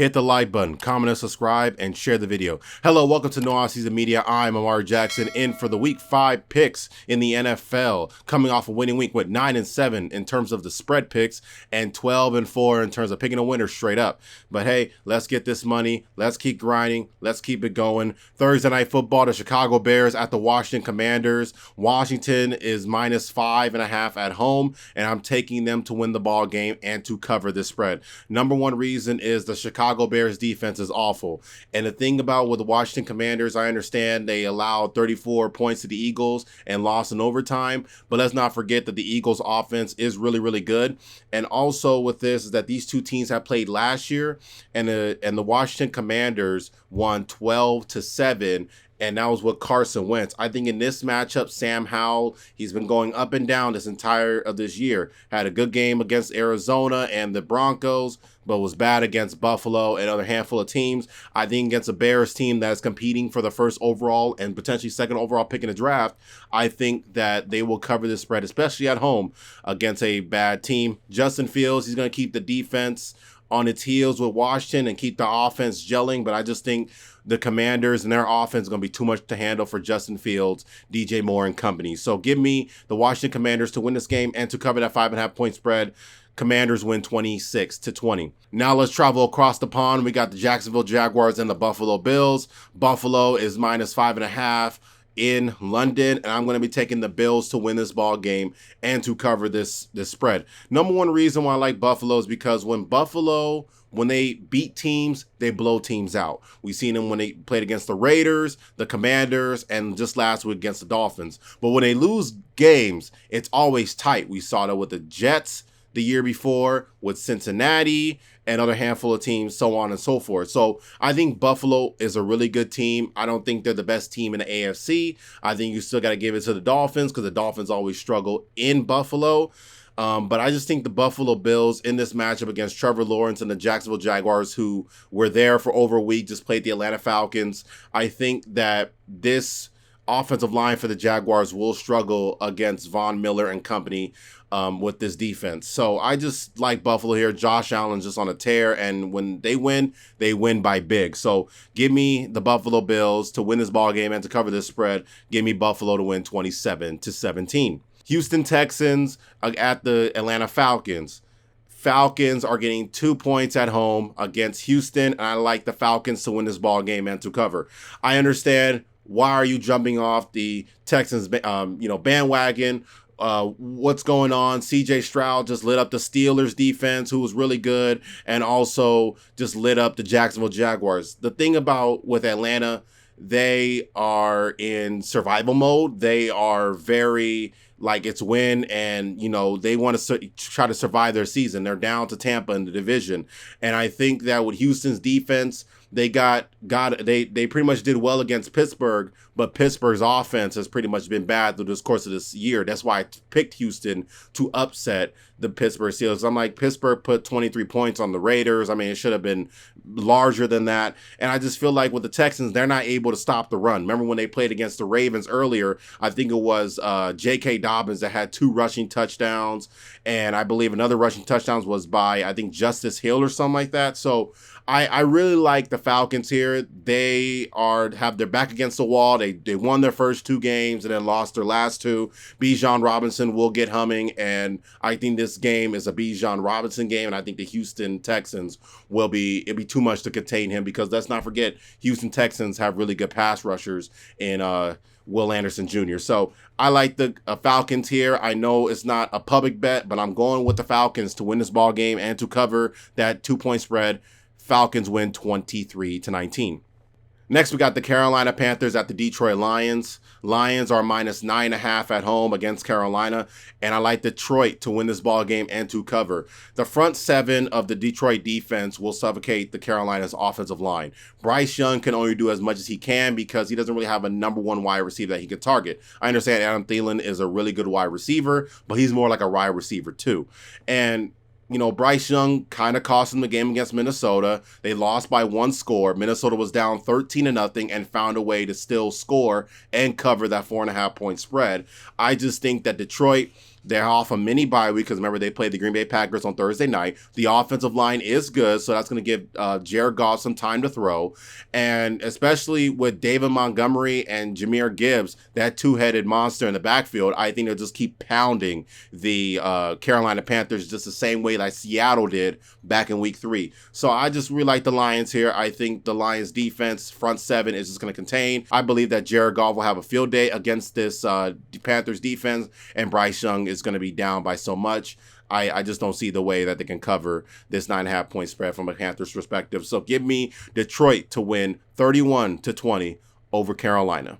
hit the like button, comment and subscribe, and share the video. Hello, welcome to No Offseason Media. I'm Imari Jackson, in for the Week 5 picks in the NFL, coming off a winning week with 9-7 in terms of the spread picks and 12-4 in terms of picking a winner straight up. But hey, let's get this money. Let's keep grinding. Let's keep it going. Thursday Night Football, the Chicago Bears at the Washington Commanders. Washington is -5.5 at home, and I'm taking them to win the ball game and to cover this spread. Number one reason is the Chicago Bears defense is awful. And the thing about with the Washington Commanders, I understand they allowed 34 points to the Eagles and lost in overtime, but let's not forget that the Eagles offense is really, really good. And also with this is that these two teams have played last year, and the Washington Commanders won 12-7. And that was with Carson Wentz. I think in this matchup, Sam Howell, he's been going up and down this entire of this year. Had a good game against Arizona and the Broncos, but was bad against Buffalo and other handful of teams. I think against a Bears team that is competing for the first overall and potentially second overall pick in the draft, I think that they will cover this spread, especially at home against a bad team. Justin Fields, he's going to keep the defense on its heels with Washington and keep the offense gelling, but I just think the Commanders and their offense is going to be too much to handle for Justin Fields, DJ Moore, and company. So give me the Washington Commanders to win this game and to cover that 5.5 point spread. Commanders win 26-20. Now let's travel across the pond. We got the Jacksonville Jaguars and the Buffalo Bills. Buffalo is -5.5 in London, and I'm going to be taking the Bills to win this ball game and to cover this spread. Number one reason why I like Buffalo is because when they beat teams, they blow teams out. We've seen them when they played against the Raiders, the Commanders, and just last week against the Dolphins. But when they lose games, it's always tight. We saw that with the Jets the year before, with Cincinnati, and other handful of teams, so on and so forth. So I think Buffalo is a really good team. I don't think they're the best team in the AFC. I think you still got to give it to the Dolphins because the Dolphins always struggle in Buffalo. But I just think the Buffalo Bills in this matchup against Trevor Lawrence and the Jacksonville Jaguars, who were there for over a week, just played the Atlanta Falcons. I think that this offensive line for the Jaguars will struggle against Von Miller and company with this defense. So I just like Buffalo here. Josh Allen's just on a tear, and when they win by big. So give me the Buffalo Bills to win this ball game and to cover this spread. Give me Buffalo to win 27-17. Houston Texans at the Atlanta Falcons. Falcons are getting 2 points at home against Houston, and I like the Falcons to win this ball game and to cover. I understand why are you jumping off the Texans bandwagon. What's going on? CJ Stroud just lit up the Steelers defense, who was really good, and also just lit up the Jacksonville Jaguars. The thing about with Atlanta, they are in survival mode. They are very like it's win, and they want to try to survive their season. They're down to Tampa in the division, and I think that with Houston's defense, they pretty much did well against Pittsburgh, but Pittsburgh's offense has pretty much been bad through this course of this year. That's why I picked Houston to upset the Pittsburgh Steelers. I'm like, Pittsburgh put 23 points on the Raiders. I mean, it should have been larger than that. And I just feel like with the Texans, they're not able to stop the run. Remember when they played against the Ravens earlier, I think it was J.K. Dobbins that had 2 rushing touchdowns. And I believe another rushing touchdowns was by, I think, Justice Hill or something like that. So I really like the Falcons here. They have their back against the wall. They won their first 2 games and then lost their last 2. Bijan Robinson will get humming, and I think this game is a Bijan Robinson game, and I think the Houston Texans it'll be too much to contain him, because let's not forget, Houston Texans have really good pass rushers in Will Anderson Jr. So I like the Falcons here. I know it's not a public bet, but I'm going with the Falcons to win this ball game and to cover that 2-point spread. Falcons win 23-19. Next, we got the Carolina Panthers at the Detroit Lions. Lions are -9.5 at home against Carolina, and I like Detroit to win this ball game and to cover. The front 7 of the Detroit defense will suffocate the Carolina's offensive line. Bryce Young can only do as much as he can because he doesn't really have a number 1 wide receiver that he could target. I understand Adam Thielen is a really good wide receiver, but he's more like a wide receiver too. And Bryce Young kind of cost them the game against Minnesota. They lost by 1 score. Minnesota was down 13-0 and found a way to still score and cover that 4.5 point spread. I just think that Detroit They're off a mini bye week because remember they played the Green Bay Packers on Thursday night. The offensive line is good, so that's going to give Jared Goff some time to throw. And especially with David Montgomery and Jahmyr Gibbs, that two-headed monster in the backfield, I think they'll just keep pounding the Carolina Panthers just the same way like Seattle did back in week 3. So I just really like the Lions here. I think the Lions defense, front seven, is just going to contain. I believe that Jared Goff will have a field day against this Panthers defense, and Bryce Young is going to be down by so much. I just don't see the way that they can cover this 9.5 point spread from a Panthers perspective. So give me Detroit to win 31-20 over Carolina.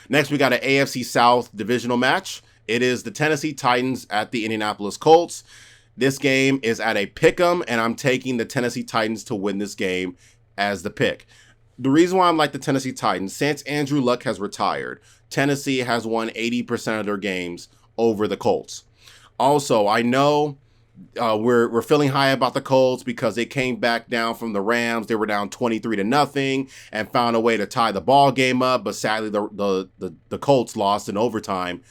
Next, we got an AFC South divisional match. It is the Tennessee Titans at the Indianapolis Colts. This game is at a pick'em, and I'm taking the Tennessee Titans to win this game as the pick. The reason why I'm like the Tennessee Titans, since Andrew Luck has retired, Tennessee has won 80% of their games over the Colts. Also, I know we're feeling high about the Colts because they came back down from the Rams. They were down 23-0 and found a way to tie the ball game up. But sadly, the Colts lost in overtime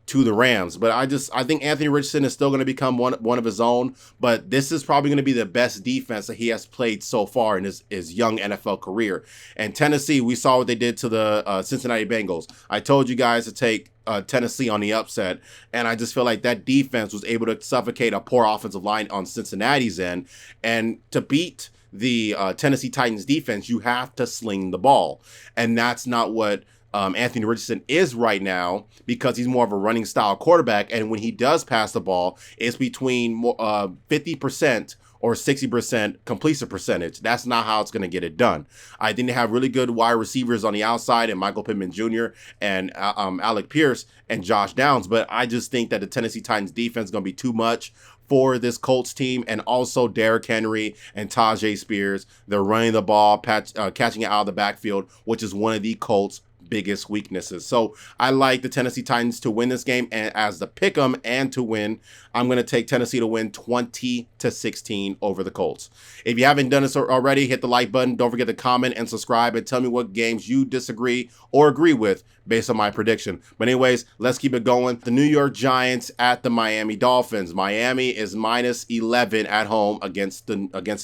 to the Rams. But I think Anthony Richardson is still going to become one of his own. But this is probably going to be the best defense that he has played so far in his young NFL career. And Tennessee, we saw what they did to the Cincinnati Bengals. I told you guys to take Tennessee on the upset, and I just feel like that defense was able to suffocate a poor offensive line on Cincinnati's end. And to beat the Tennessee Titans defense, you have to sling the ball, and that's not what Anthony Richardson is right now, because he's more of a running style quarterback, and when he does pass the ball, it's between 50% or 60% completion percentage. That's not how it's going to get it done. I think they have really good wide receivers on the outside, and Michael Pittman Jr. and Alec Pierce and Josh Downs, but I just think that the Tennessee Titans defense is going to be too much for this Colts team, and also Derrick Henry and Tajay Spears. They're running the ball, catching it out of the backfield, which is one of the Colts' biggest weaknesses. So I like the Tennessee Titans to win this game, and as the pick'em and to win, I'm going to take Tennessee to win 20-16 over the Colts. If you haven't done this already, hit the like button. Don't forget to comment and subscribe, and tell me what games you disagree or agree with based on my prediction. But anyways, let's keep it going. The New York Giants at the Miami Dolphins. Miami is -11 at home against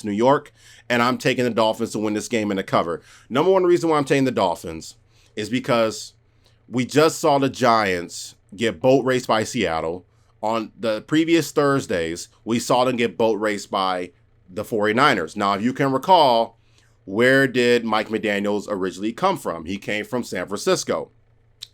New York, and I'm taking the Dolphins to win this game in the cover. Number one reason why I'm taking the Dolphins is because we just saw the Giants get boat raced by Seattle. On the previous Thursdays, we saw them get boat raced by the 49ers. Now, if you can recall, where did Mike McDaniels originally come from? He came from San Francisco.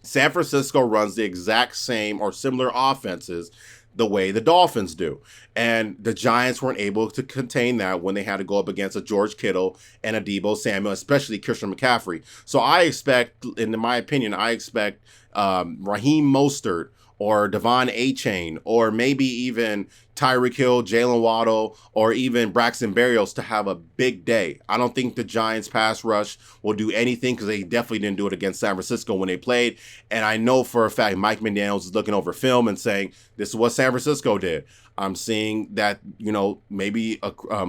San Francisco runs the exact same or similar offenses the way the Dolphins do. And the Giants weren't able to contain that when they had to go up against a George Kittle and a Deebo Samuel, especially Christian McCaffrey. So I expect, in my opinion, Raheem Mostert or Devon Achane, or maybe even Tyreek Hill, Jalen Waddle, or even Braxton Berrios to have a big day. I don't think the Giants pass rush will do anything, because they definitely didn't do it against San Francisco when they played. And I know for a fact Mike McDaniels is looking over film and saying, this is what San Francisco did. I'm seeing that, maybe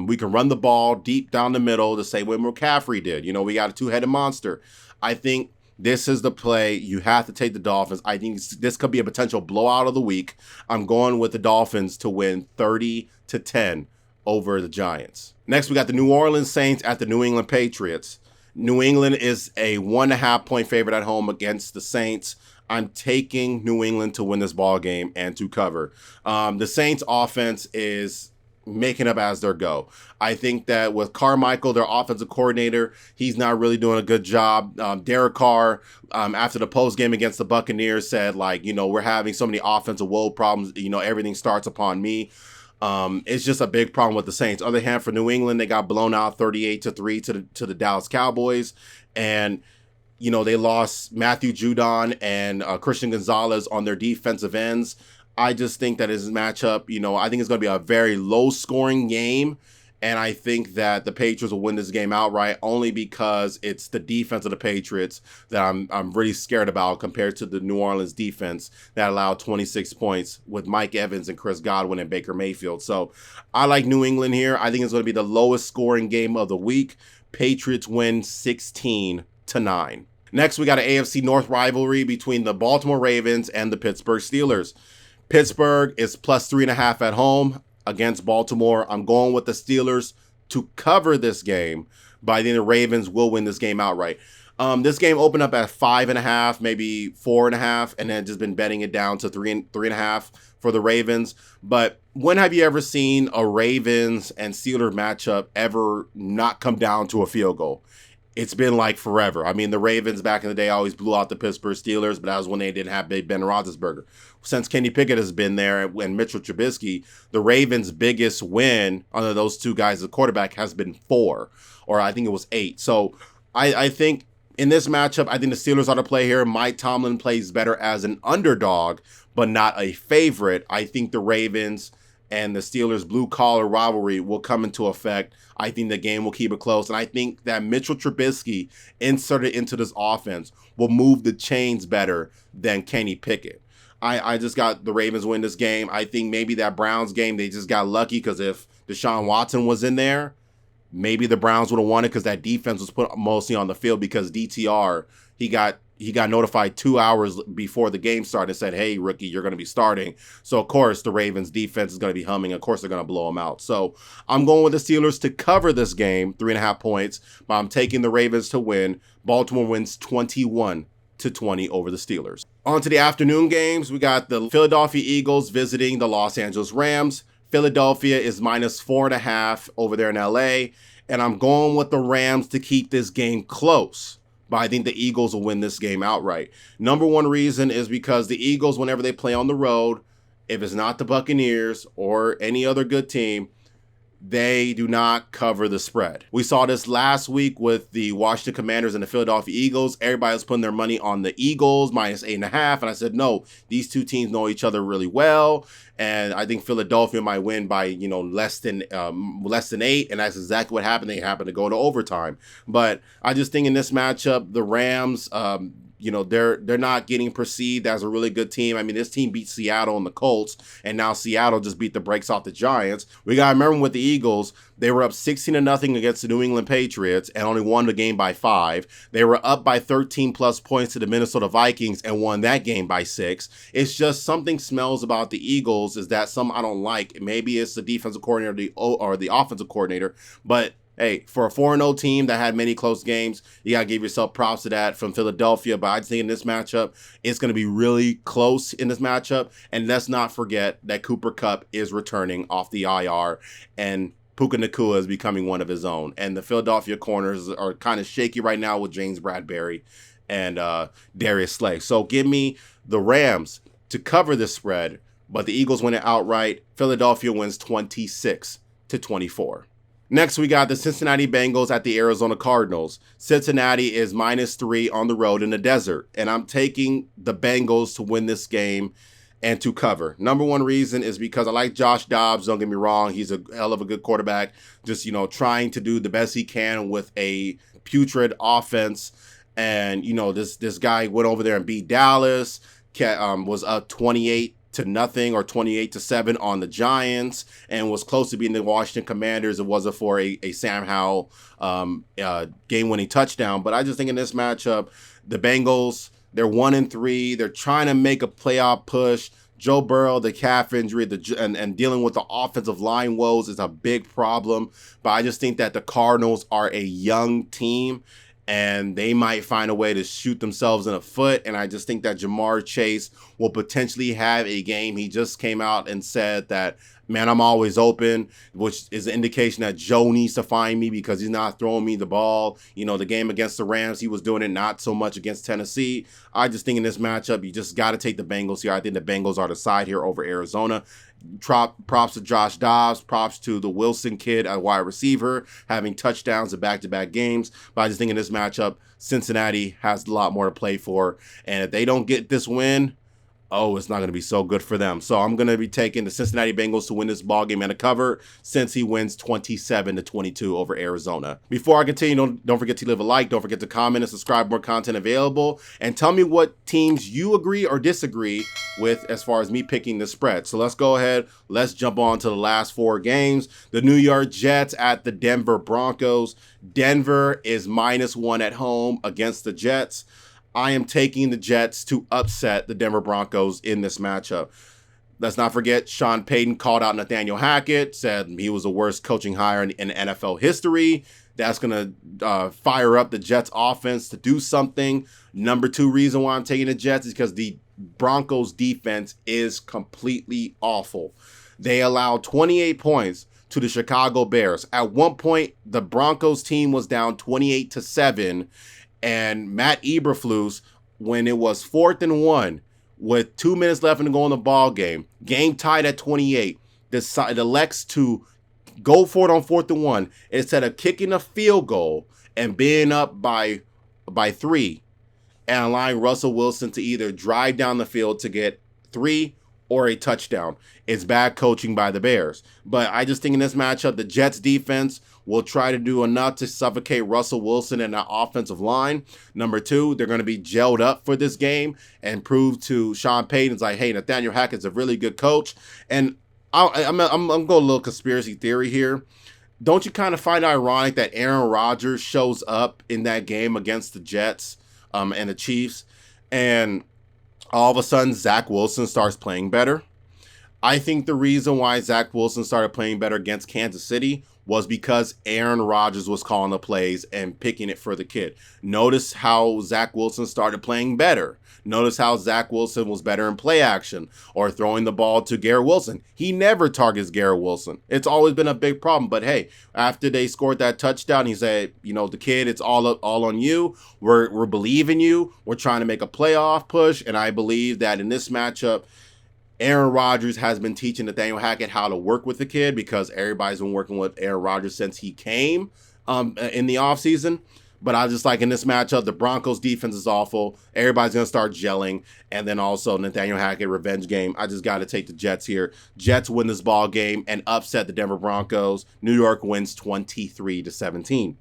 we can run the ball deep down the middle the same way McCaffrey did. We got a two-headed monster. I think this is the play. You have to take the Dolphins. I think this could be a potential blowout of the week. I'm going with the Dolphins to win 30-10 over the Giants. Next, we got the New Orleans Saints at the New England Patriots. New England is a 1.5 point favorite at home against the Saints. I'm taking New England to win this ball game and to cover. The Saints offense is making up as their go. I think that with Carmichael, their offensive coordinator, he's not really doing a good job. Derek Carr, after the post game against the Buccaneers, said, we're having so many offensive woe problems. Everything starts upon me. It's just a big problem with the Saints. On the other hand, for New England, they got blown out 38-3 to the Dallas Cowboys. And they lost Matthew Judon and Christian Gonzalez on their defensive ends. I just think that his matchup, I think it's going to be a very low-scoring game, and I think that the Patriots will win this game outright, only because it's the defense of the Patriots that I'm really scared about compared to the New Orleans defense that allowed 26 points with Mike Evans and Chris Godwin and Baker Mayfield. So I like New England here. I think it's going to be the lowest-scoring game of the week. Patriots win 16-9. Next, we got an AFC North rivalry between the Baltimore Ravens and the Pittsburgh Steelers. Pittsburgh is plus 3.5 at home against Baltimore. I'm going with the Steelers to cover this game, but I think the Ravens will win this game outright. This game opened up at 5.5, maybe 4.5, and then just been betting it down to 3.5 for the Ravens. But when have you ever seen a Ravens and Steelers matchup ever not come down to a field goal? It's been like forever. I mean, the Ravens back in the day always blew out the Pittsburgh Steelers, but that was when they didn't have Big Ben Roethlisberger. Since Kenny Pickett has been there and Mitchell Trubisky, the Ravens' biggest win under those two guys, the quarterback, has been 4, or I think it was 8. So I think in this matchup, I think the Steelers ought to play here. Mike Tomlin plays better as an underdog, but not a favorite. I think the Ravens and the Steelers' blue-collar rivalry will come into effect. I think the game will keep it close. And I think that Mitchell Trubisky inserted into this offense will move the chains better than Kenny Pickett. I just got the Ravens win this game. I think maybe that Browns game, they just got lucky because if Deshaun Watson was in there, maybe the Browns would have won it because that defense was put mostly on the field because DTR, he got notified 2 hours before the game started and said, hey, rookie, you're going to be starting. So, of course, the Ravens defense is going to be humming. Of course, they're going to blow them out. So, I'm going with the Steelers to cover this game, 3.5 points, but I'm taking the Ravens to win. Baltimore wins 21-20 over the Steelers. On to the afternoon games. We got the Philadelphia Eagles visiting the Los Angeles Rams. Philadelphia is minus 4.5 over there in LA. And I'm going with the Rams to keep this game close. But I think the Eagles will win this game outright. Number one reason is because the Eagles, whenever they play on the road, if it's not the Buccaneers or any other good team, they do not cover the spread. We saw this last week with the Washington Commanders and the Philadelphia Eagles. Everybody was putting their money on the Eagles, minus 8.5. And I said, no, these two teams know each other really well. And I think Philadelphia might win by, less than 8. And that's exactly what happened. They happened to go to overtime. But I just think in this matchup, the Rams, they're not getting perceived as a really good team. I mean, this team beat Seattle and the Colts, and now Seattle just beat the brakes off the Giants. We got to remember with the Eagles, they were up 16-0 against the New England Patriots and only won the game by 5. They were up by 13+ points to the Minnesota Vikings and won that game by 6. It's just something smells about the Eagles is that some I don't like. Maybe it's the defensive coordinator or the offensive coordinator, but hey, for a 4-0 team that had many close games, you got to give yourself props to that from Philadelphia. But I'd say in this matchup, it's going to be really close in this matchup. And let's not forget that Cooper Kupp is returning off the IR and Puka Nacua is becoming one of his own. And the Philadelphia corners are kind of shaky right now with James Bradbury and Darius Slay. So give me the Rams to cover this spread, but the Eagles win it outright. Philadelphia wins 26-24. Next, we got the Cincinnati Bengals at the Arizona Cardinals. Cincinnati is minus 3 on the road in the desert, and I'm taking the Bengals to win this game and to cover. Number one reason is because I like Josh Dobbs. Don't get me wrong. He's a hell of a good quarterback. Just, trying to do the best he can with a putrid offense. And, this guy went over there and beat Dallas, was up 28-0 or 28-7 on the Giants, and was close to beating the Washington Commanders. It wasn't for a Sam Howell game-winning touchdown. But I just think in this matchup, the Bengals, they're 1-3. They're trying to make a playoff push. Joe Burrow, the calf injury, and dealing with the offensive line woes is a big problem. But I just think that the Cardinals are a young team, and they might find a way to shoot themselves in the foot. And I just think that Jamar Chase will potentially have a game. He just came out and said that, man, I'm always open, which is an indication that Joe needs to find me because he's not throwing me the ball. The game against the Rams, he was doing it not so much against Tennessee. I just think in this matchup, you just got to take the Bengals here. I think the Bengals are the side here over Arizona. Props to Josh Dobbs. Props to the Wilson kid at wide receiver, having touchdowns in back-to-back games. But I just think in this matchup, Cincinnati has a lot more to play for. And if they don't get this win, it's not going to be so good for them. So I'm going to be taking the Cincinnati Bengals to win this ball game and a cover since he wins 27-22 over Arizona. Before I continue, don't forget to leave a like. Don't forget to comment and subscribe. More content available. And tell me what teams you agree or disagree with as far as me picking the spread. So let's go ahead. Let's jump on to the last 4 games. The New York Jets at the Denver Broncos. Denver is -1 at home against the Jets. I am taking the Jets to upset the Denver Broncos in this matchup. Let's not forget, Sean Payton called out Nathaniel Hackett, said he was the worst coaching hire in NFL history. That's going to fire up the Jets offense to do something. Number 2 reason why I'm taking the Jets is because the Broncos defense is completely awful. They allowed 28 points to the Chicago Bears. At one point, the Broncos team was down 28-7, and Matt Eberflus, when it was 4th and 1, with 2 minutes left to go in the ball game tied at 28, elects to go for it on 4th and 1 instead of kicking a field goal and being up by 3 and allowing Russell Wilson to either drive down the field to get 3 or a touchdown. It's bad coaching by the Bears. But I just think in this matchup, the Jets defense will try to do enough to suffocate Russell Wilson and that offensive line. Number 2, they're going to be gelled up for this game and prove to Sean Payton, like, hey, Nathaniel Hackett's a really good coach. And I'm going to go a little conspiracy theory here. Don't you kind of find it ironic that Aaron Rodgers shows up in that game against the Jets and the Chiefs, and all of a sudden Zach Wilson starts playing better? I think the reason why Zach Wilson started playing better against Kansas City was because Aaron Rodgers was calling the plays and picking it for the kid. Notice how Zach Wilson started playing better. Notice how Zach Wilson was better in play action or throwing the ball to Garrett Wilson. He never targets Garrett Wilson. It's always been a big problem. But hey, after they scored that touchdown, he said, the kid, it's all on you. We're believing you. We're trying to make a playoff push. And I believe that in this matchup, Aaron Rodgers has been teaching Nathaniel Hackett how to work with the kid, because everybody's been working with Aaron Rodgers since he came in the offseason. But I just like in this matchup, the Broncos defense is awful. Everybody's going to start gelling. And then also Nathaniel Hackett revenge game. I just got to take the Jets here. Jets win this ball game and upset the Denver Broncos. New York wins 23-17.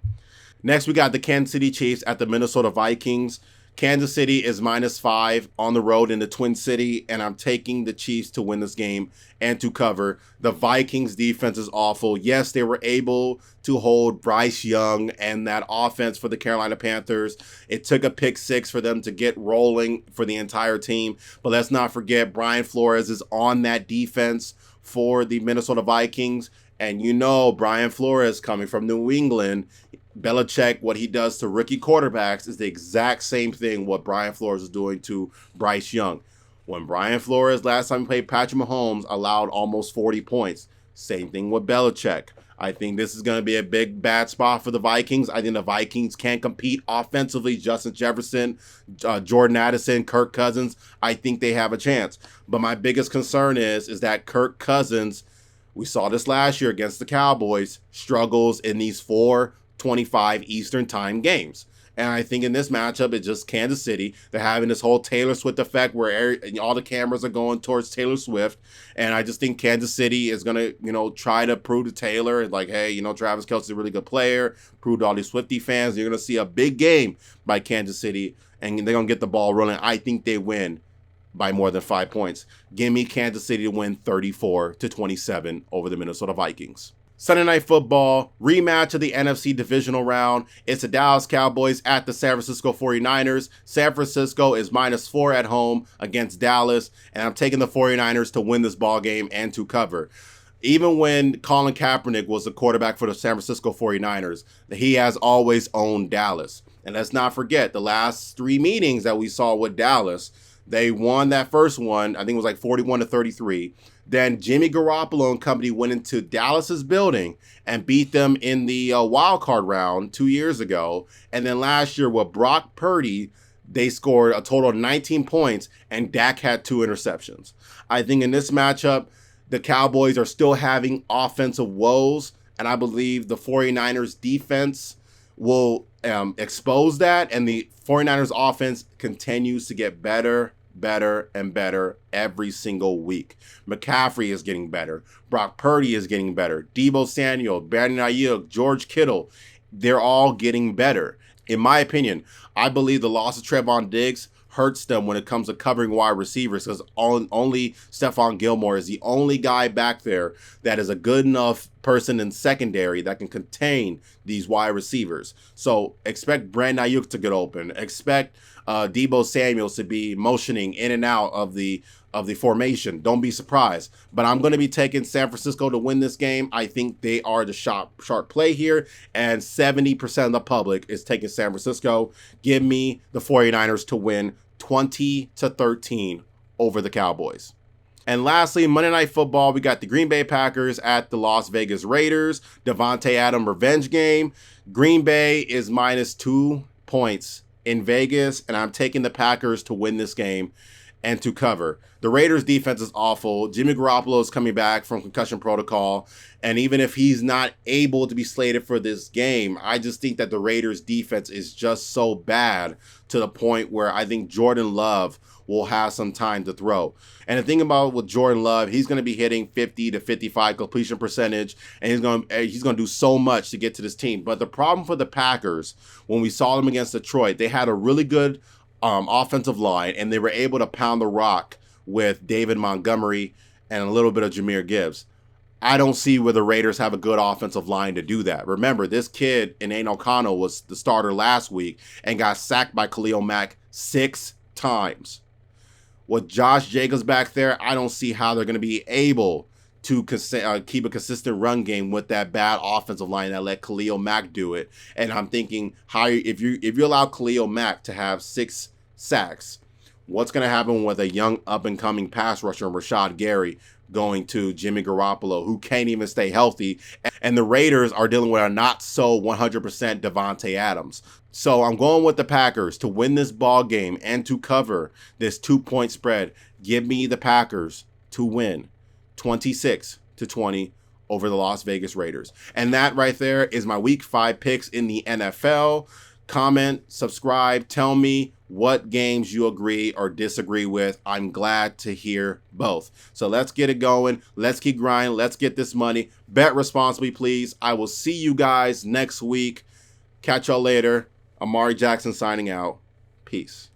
Next, we got the Kansas City Chiefs at the Minnesota Vikings. Kansas City is -5 on the road in the Twin City, and I'm taking the Chiefs to win this game and to cover. The Vikings defense is awful. Yes, they were able to hold Bryce Young and that offense for the Carolina Panthers. It took a pick 6 for them to get rolling for the entire team. But let's not forget, Brian Flores is on that defense for the Minnesota Vikings. And Brian Flores coming from New England, Belichick, what he does to rookie quarterbacks is the exact same thing what Brian Flores is doing to Bryce Young. When Brian Flores, last time he played Patrick Mahomes, allowed almost 40 points. Same thing with Belichick. I think this is going to be a big, bad spot for the Vikings. I think the Vikings can't compete offensively. Justin Jefferson, Jordan Addison, Kirk Cousins, I think they have a chance. But my biggest concern is that Kirk Cousins, we saw this last year against the Cowboys, struggles in these 4:25 Eastern time games. And I think in this matchup, it's just Kansas City. They're having this whole Taylor Swift effect where all the cameras are going towards Taylor Swift. And I just think Kansas City is going to, try to prove to Taylor, like, hey, Travis Kelce's a really good player. Prove to all these Swiftie fans. You're going to see a big game by Kansas City, and they're going to get the ball rolling. I think they win by more than 5 points. Give me Kansas City to win 34-27 over the Minnesota Vikings. Sunday Night Football, rematch of the NFC Divisional Round. It's the Dallas Cowboys at the San Francisco 49ers. San Francisco is -4 at home against Dallas, and I'm taking the 49ers to win this ball game and to cover. Even when Colin Kaepernick was the quarterback for the San Francisco 49ers, he has always owned Dallas. And let's not forget, the last 3 meetings that we saw with Dallas, they won that first one, I think it was like 41-33. Then Jimmy Garoppolo and company went into Dallas's building and beat them in the wild card round 2 years ago. And then last year with Brock Purdy, they scored a total of 19 points and Dak had 2 interceptions. I think in this matchup, the Cowboys are still having offensive woes, and I believe the 49ers defense will expose that, and the 49ers offense continues to get better and better every single week. McCaffrey is getting better. Brock Purdy is getting better. Deebo Samuel, Brandon Ayuk, George Kittle, they're all getting better. In my opinion, I believe the loss of Trevon Diggs hurts them when it comes to covering wide receivers, because only Stephon Gilmore is the only guy back there that is a good enough person in secondary that can contain these wide receivers. So expect Brandon Ayuk to get open. Expect Deebo Samuels to be motioning in and out of the formation. Don't be surprised. But I'm going to be taking San Francisco to win this game. I think they are the sharp play here, and 70% of the public is taking San Francisco. Give me the 49ers to win 20-13 over the Cowboys. And lastly, Monday Night Football, we got the Green Bay Packers at the Las Vegas Raiders. Devontae Adams revenge game. Green Bay is -2 points in Vegas, and I'm taking the Packers to win this game and to cover. The Raiders defense is awful. Jimmy Garoppolo is coming back from concussion protocol, and even if he's not able to be slated for this game, I just think that the Raiders defense is just so bad to the point where I think Jordan Love will have some time to throw. And the thing about with Jordan Love, he's going to be hitting 50 to 55 completion percentage, and he's going to do so much to get to this team. But the problem for the Packers, when we saw them against Detroit, they had a really good offensive line, and they were able to pound the rock with David Montgomery and a little bit of Jahmyr Gibbs. I don't see where the Raiders have a good offensive line to do that. Remember, this kid in O'Connell was the starter last week and got sacked by Khalil Mack 6 times. With Josh Jacobs back there, I don't see how they're going to be able to keep a consistent run game with that bad offensive line that let Khalil Mack do it. And I'm thinking, if you allow Khalil Mack to have 6 sacks, what's going to happen with a young up-and-coming pass rusher, Rashad Gary, going to Jimmy Garoppolo, who can't even stay healthy? And the Raiders are dealing with a not-so 100% Devontae Adams. So I'm going with the Packers to win this ball game and to cover this 2-point spread. Give me the Packers to win 26-20 over the Las Vegas Raiders. And that right there is my Week 5 picks in the NFL. Comment, subscribe, tell me what games you agree or disagree with. I'm glad to hear both. So let's get it going. Let's keep grinding. Let's get this money. Bet responsibly, please. I will see you guys next week. Catch y'all later. Imari Jackson signing out. Peace.